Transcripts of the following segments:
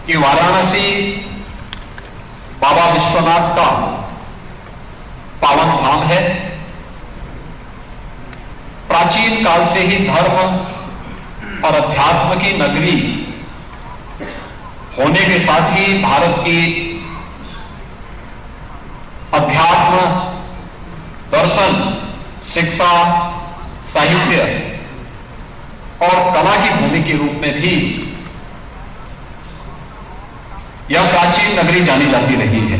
कि वाराणसी बाबा विश्वनाथ का पावन धाम है। प्राचीन काल से ही धर्म और अध्यात्म की नगरी होने के साथ ही भारत की अध्यात्म, दर्शन, शिक्षा, साहित्य और कला की भूमि के रूप में भी यह प्राचीन नगरी जानी जाती रही है।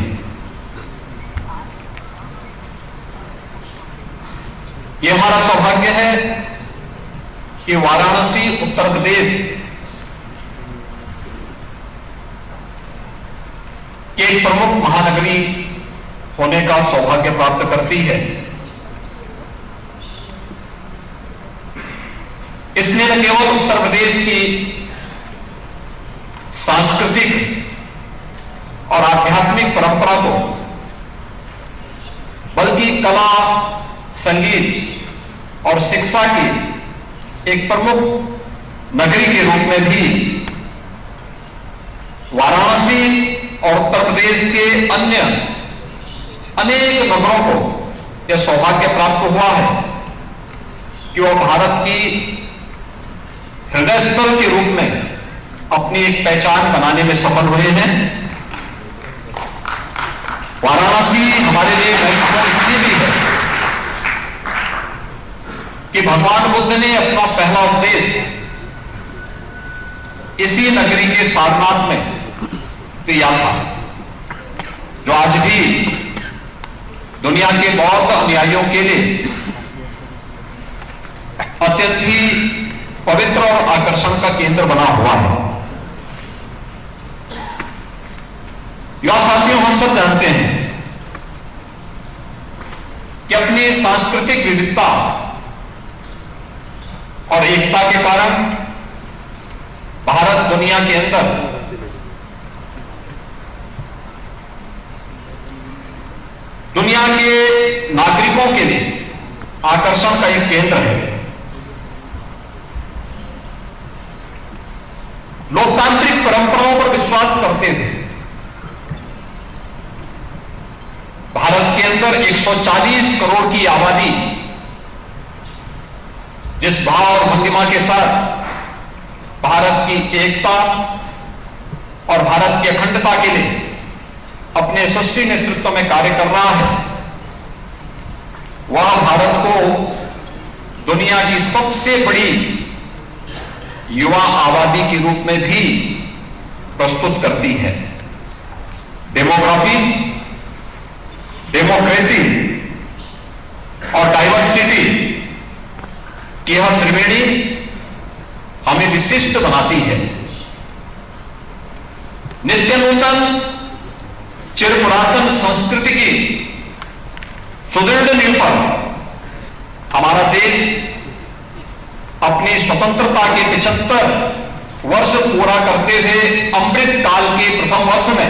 यह हमारा सौभाग्य है कि वाराणसी उत्तर प्रदेश की एक प्रमुख महानगरी होने का सौभाग्य प्राप्त करती है। इसने न केवल उत्तर प्रदेश की सांस्कृतिक और आध्यात्मिक परंपरा को, बल्कि कला, संगीत और शिक्षा की एक प्रमुख नगरी के रूप में भी वाराणसी और उत्तर प्रदेश के अन्य अनेक नगरों को यह सौभाग्य प्राप्त हुआ है कि वह भारत की हृदय स्थल के रूप में अपनी एक पहचान बनाने में सफल हुए हैं। वाराणसी हमारे लिए महत्वपूर्ण इसलिए भी है कि भगवान बुद्ध ने अपना पहला उपदेश इसी नगरी के सारनाथ में दिया था, जो आज भी दुनिया के बौद्ध अनुयायियों के लिए अत्यंत ही पवित्र और आकर्षण का केंद्र बना हुआ है। युवा साथियों, हम सब जानते हैं कि अपनी सांस्कृतिक विविधता और एकता के कारण भारत दुनिया के अंदर दुनिया के नागरिकों के लिए आकर्षण का एक केंद्र है। लोकतांत्रिक परंपराओं पर विश्वास करते हुए भारत के अंदर 140 करोड़ की आबादी जिस भाव और भंगिमा के साथ भारत की एकता और भारत की अखंडता के लिए अपने यशस्वी नेतृत्व में कार्य कर रहा है, वह भारत को दुनिया की सबसे बड़ी युवा आबादी के रूप में भी प्रस्तुत करती है। डेमोग्राफी, डेमोक्रेसी और डाइवर्सिटी की यह त्रिवेणी हमें विशिष्ट बनाती है। नित्य नूतन चिर पुरातन संस्कृति की सुदृढ़ नींव पर हमारा देश अपनी स्वतंत्रता के 75 वर्ष पूरा करते हुए अमृत काल के प्रथम वर्ष में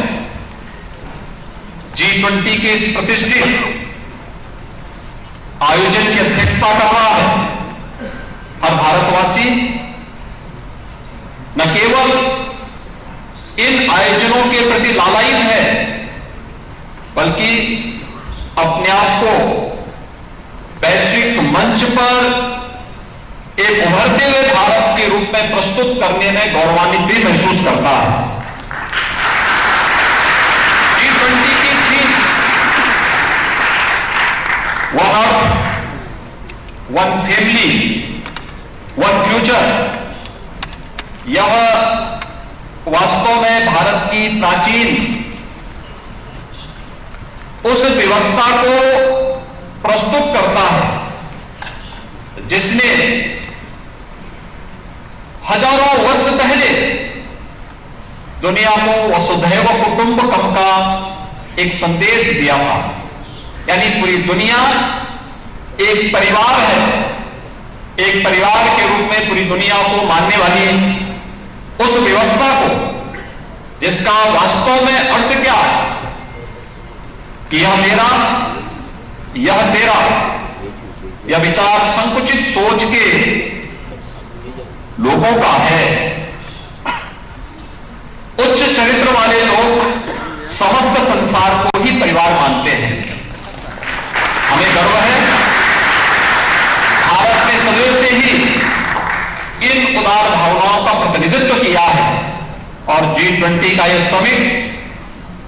G20 के इस प्रतिष्ठित आयोजन की अध्यक्षता कर रहा है। हर भारतवासी न केवल इन आयोजनों के प्रति लालायित है, बल्कि अपने आप को वैश्विक मंच पर एक उभरते हुए भारत के रूप में प्रस्तुत करने में गौरवान्वित भी महसूस करता है। G20 की theme one earth, one family, one future, यह वास्तव में भारत की प्राचीन उस व्यवस्था को प्रस्तुत करता है जिसने हजारों वर्ष पहले दुनिया को वसुधैव कुटुंबकम का एक संदेश दिया था। यानी पूरी दुनिया एक परिवार है, एक परिवार के रूप में पूरी दुनिया को मानने वाली उस व्यवस्था को, जिसका वास्तव में अर्थ क्या है कि यह मेरा, यह तेरा, यह विचार संकुचित सोच के लोगों का है। उच्च चरित्र समस्त संसार को ही परिवार मानते हैं। हमें गर्व है, भारत ने सदैव से ही इन उदार भावनाओं का प्रतिनिधित्व किया है और G20 का यह समिट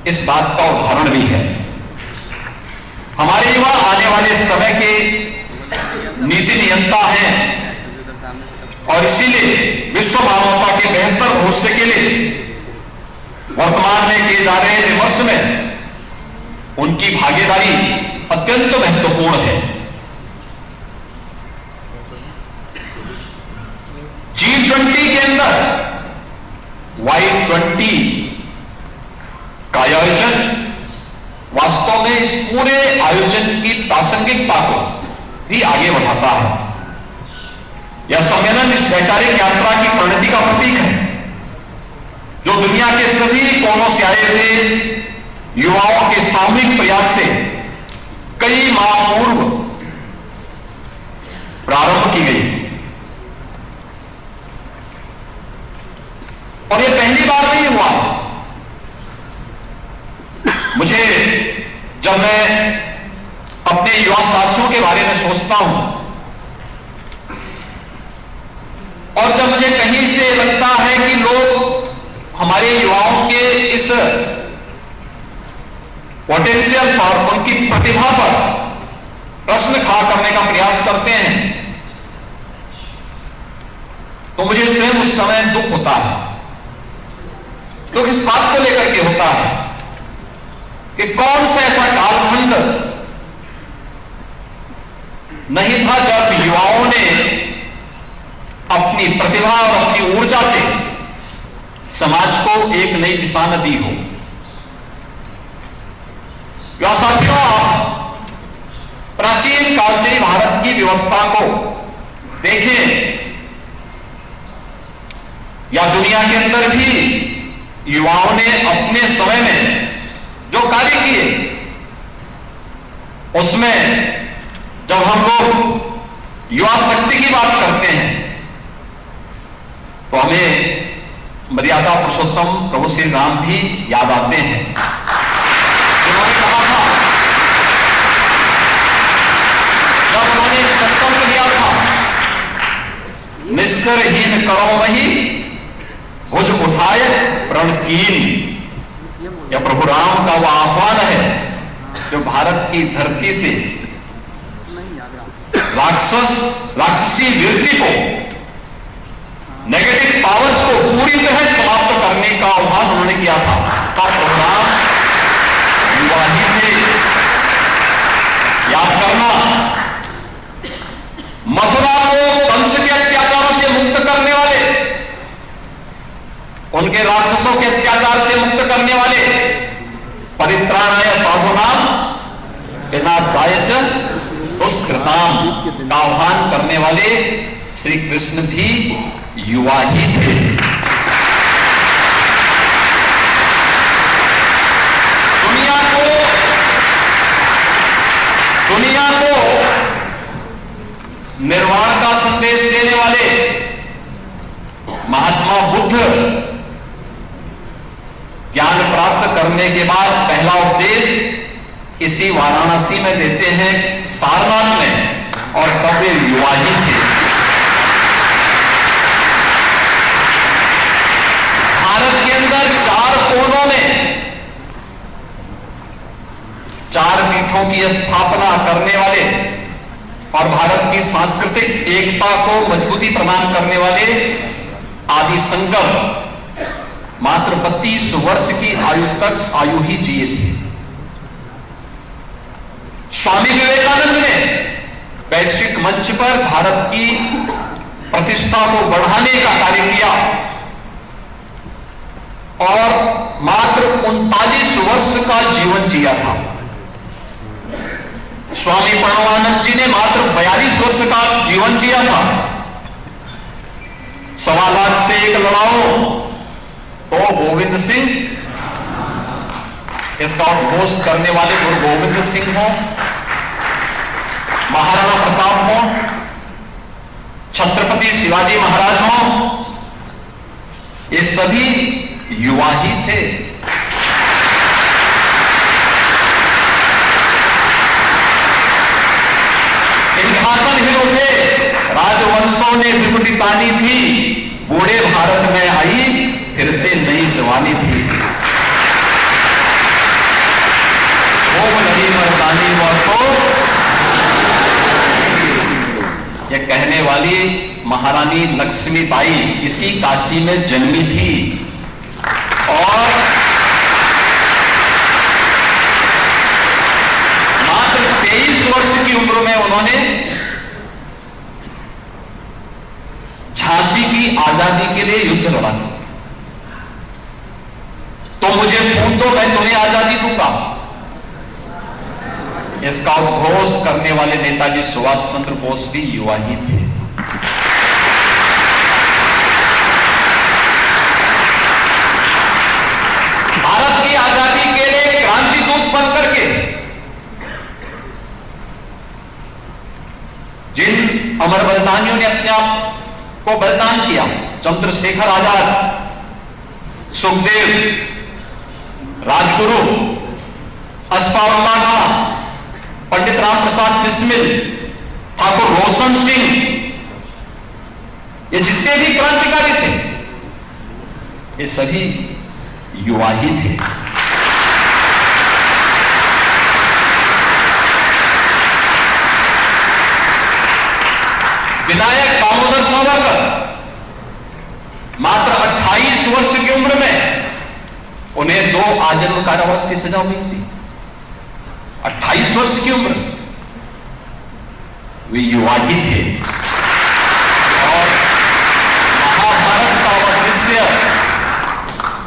इस बात का उदाहरण भी है। हमारे युवा आने वाले समय के नीति नियंता हैं और इसीलिए विश्व मानवता के बेहतर भविष्य के लिए वर्तमान में किए जा रहे विमर्श में उनकी भागीदारी अत्यंत महत्वपूर्ण है। G20 के अंदर Y20 का आयोजन वास्तव में इस पूरे आयोजन की प्रासंगिकता को भी आगे बढ़ाता है। यह सम्मेलन इस वैचारिक यात्रा की परिणति का प्रतीक है जो दुनिया के सभी कोनों से आए थे युवाओं के सामूहिक प्रयास से कई माह पूर्व प्रारंभ की गई और यह पहली बार नहीं हुआ। मुझे जब मैं अपने युवा साथियों के बारे में सोचता हूं और जब मुझे कहीं से लगता है कि लोग हमारे युवाओं के इस पोटेंशियल पर, उनकी प्रतिभा पर प्रश्न खड़ा करने का प्रयास करते हैं, तो मुझे स्वयं उस समय दुख होता है। दुख इस बात को लेकर के होता है कि कौन सा ऐसा कालखंड नहीं था जब युवाओं ने अपनी प्रतिभा और अपनी ऊर्जा से समाज को एक नई दिशा न दी हो। या साथियों, आप प्राचीन काल से भारत की व्यवस्था को देखें या दुनिया के अंदर भी युवाओं ने अपने समय में जो कार्य किए, उसमें जब हम लोग युवा शक्ति की बात करते हैं तो हमें मर्यादा पुरुषोत्तम प्रभु श्री राम भी याद आते हैं। उन्होंने कहा था, जब उन्होंने संकल्प लिया था, निस्सरहीन करो वही भुज उठाए प्रणकीन, यह प्रभु राम का वह आह्वान है जो भारत की धरती से राक्षसी वृत्ति को, नेगेटिव पावर्स को पूरी तरह समाप्त करने का आह्वान उन्होंने किया था। प्रभु राम युवा ही थे। याद करना, मथुरा को कंस के अत्याचारों से मुक्त करने वाले, उनके राक्षसों के अत्याचार से मुक्त करने वाले, परित्राणाय साधूनाम विनाशाय च दुष्कृताम का आह्वान करने वाले श्री कृष्ण भी युवा ही थे। दुनिया को निर्वाण का संदेश देने वाले महात्मा बुद्ध ज्ञान प्राप्त करने के बाद पहला उपदेश इसी वाराणसी में देते हैं, सारनाथ में, और तब वे युवा ही थे। भारत के अंदर 4 कोनों में 4 पीठों की स्थापना करने वाले और भारत की सांस्कृतिक एकता को मजबूती प्रदान करने वाले आदि संगम मात्र 32 वर्ष की आयु ही जिए थे। स्वामी विवेकानंद ने वैश्विक मंच पर भारत की प्रतिष्ठा को बढ़ाने का कार्य किया और मात्र 39 वर्ष का जीवन जिया था। स्वामी प्रणवानंद जी ने मात्र 42 वर्ष का जीवन जिया था। 1.25 लाख से एक लड़ाओ तो गोविंद सिंह, इसका उद्घोष करने वाले गुरु गोविंद सिंह हो, महाराणा प्रताप हो, छत्रपति शिवाजी महाराज हो, ये सभी युवा ही थे। वर्षों ने विभूति तानी थी, बूढ़े भारत में आई फिर से नई जवानी थी। वो लड़ी मर्दानी वो तो ये कहने वाली महारानी लक्ष्मीबाई इसी काशी में जन्मी थी और मात्र 23 वर्ष की उम्र में उन्होंने झांसी की आजादी के लिए युद्ध लड़ा था। तो मुझे खून दो, मैं तुम्हें आजादी दूंगा। इसका उद्घोष करने वाले नेताजी सुभाष चंद्र बोस भी युवा ही थे। भारत की आजादी के लिए क्रांति दूत बनकर के जिन अमर बलिदानियों ने अपने आप को बलिदान किया, चंद्रशेखर आजाद, सुखदेव, राजगुरु, अस्फाउल्लाह खां, पंडित राम प्रसाद बिस्मिल, ठाकुर रोशन सिंह, ये जितने भी क्रांतिकारी थे ये सभी युवा ही थे। विनायक दामोदर सावरकर मात्र 28 वर्ष की उम्र में उन्हें 2 आजीवन कारावास की सजा हुई थी। 28 वर्ष की उम्र, वे युवा ही थे। और महाभारत का वह दृश्य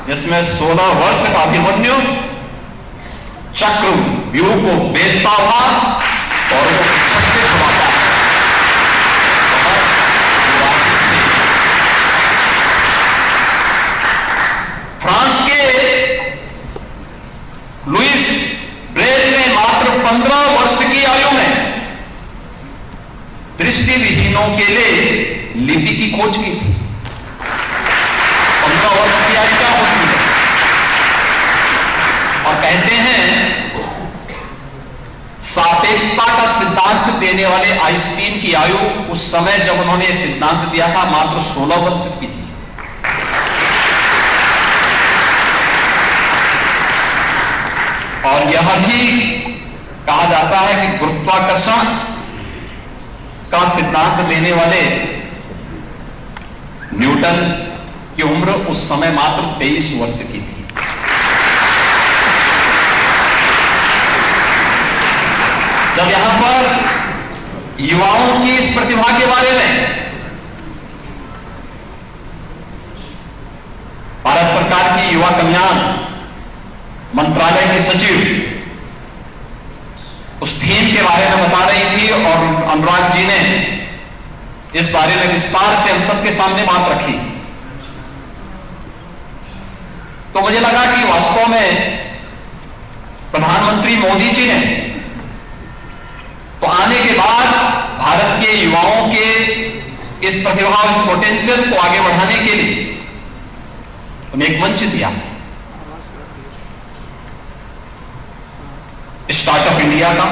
जिसमें 16 वर्ष का अभिमन्यु चक्र व्यूह को बेचता हुआ और छक्के छुड़ाता, फ्रांस के लुइस ब्रेल ने मात्र 15 वर्ष की आयु में दृष्टिविहीनों के लिए लिपि की खोज की थी। 15 वर्ष की आयु क्या होती है? और कहते हैं सापेक्षता का सिद्धांत देने वाले आइंस्टीन की आयु उस समय जब उन्होंने सिद्धांत दिया था मात्र 16 वर्ष की थी। और यह भी कहा जाता है कि गुरुत्वाकर्षण का सिद्धांत देने वाले न्यूटन की उम्र उस समय मात्र 23 वर्ष की थी। जब यहां पर युवाओं की इस प्रतिभा के बारे में भारत सरकार की युवा कल्याण मंत्रालय की सचिव उस थीम के बारे में बता रही थी और अनुराग जी ने इस बारे में विस्तार से हम सबके सामने बात रखी, तो मुझे लगा कि वास्तव में प्रधानमंत्री मोदी जी ने तो आने के बाद भारत के युवाओं के इस प्रतिभा, इस पोटेंशियल को आगे बढ़ाने के लिए उन्हें एक मंच दिया। स्टार्टअप इंडिया का,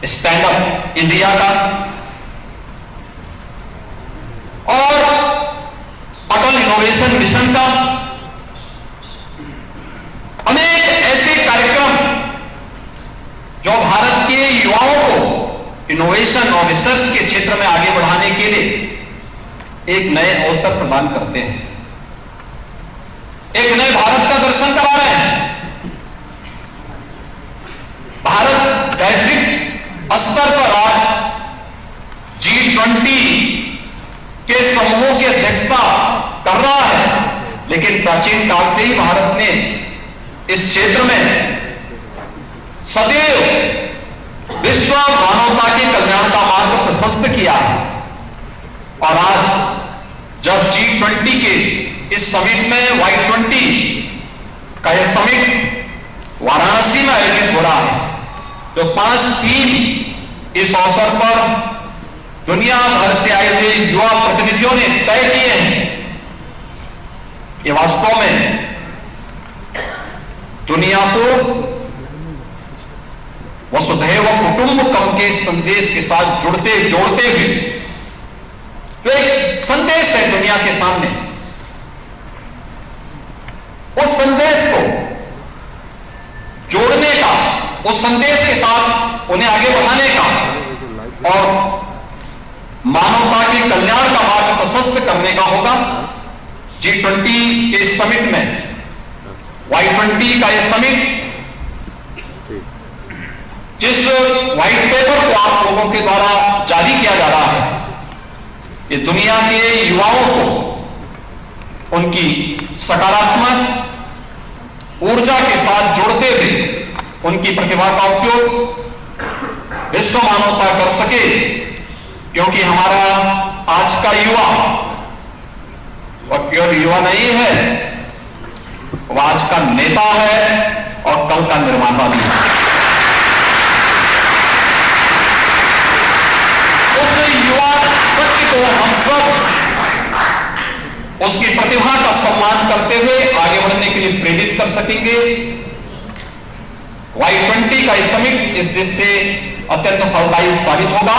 स्टैंड अप इंडिया का और अटल इनोवेशन मिशन का, अनेक ऐसे कार्यक्रम जो भारत के युवाओं को इनोवेशन और रिसर्च के क्षेत्र में आगे बढ़ाने के लिए एक नए अवसर प्रदान करते हैं, एक नए भारत का दर्शन करा रहे हैं। भारत वैश्विक स्तर पर आज G20 के समूहों की अध्यक्षता कर रहा है, लेकिन प्राचीन काल से ही भारत ने इस क्षेत्र में सदैव विश्व मानवता के कल्याण का मार्ग प्रशस्त किया है। और आज जब G20 के इस समिट में Y20 का यह समिट वाराणसी में आयोजित हो रहा है, तो 5 थीम इस अवसर पर दुनिया भर से आए हुए युवा प्रतिनिधियों ने तय किए हैं। ये वास्तव में दुनिया को वसुधैव कुटुंबकम के संदेश के साथ जोड़ते हुए जो एक संदेश है दुनिया के सामने, उस संदेश को जोड़ने का, उस संदेश के साथ उन्हें आगे बढ़ाने का और मानवता के कल्याण का मार्ग प्रशस्त करने का होगा। G20 के समिट में, Y20 का यह समिट, जिस व्हाइट पेपर को आप लोगों के द्वारा जारी किया जा रहा है, ये दुनिया के युवाओं को उनकी सकारात्मक ऊर्जा के साथ जोड़ते हुए उनकी प्रतिभा का उपयोग विश्व मानवता कर सके, क्योंकि हमारा आज का युवा वह केवल युवा नहीं है, वह आज का नेता है और कल का निर्माता भी है। उस युवा शक्ति को हम सब उसकी प्रतिभा का सम्मान करते हुए आगे बढ़ने के लिए प्रेरित कर सकेंगे। Y20 का समिट इस देश से अत्यंत फलदायी साबित होगा।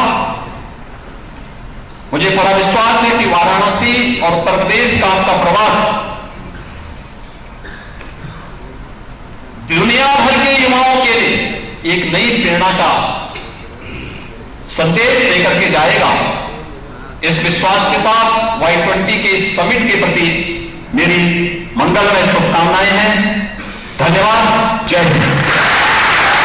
मुझे पूरा विश्वास है कि वाराणसी और उत्तर प्रदेश का आपका प्रवास दुनिया भर के युवाओं के लिए एक नई प्रेरणा का संदेश लेकर के जाएगा। इस विश्वास के साथ Y20 के समिट के प्रति मेरी मंगलमय शुभकामनाएं हैं। धन्यवाद। जय हिंद।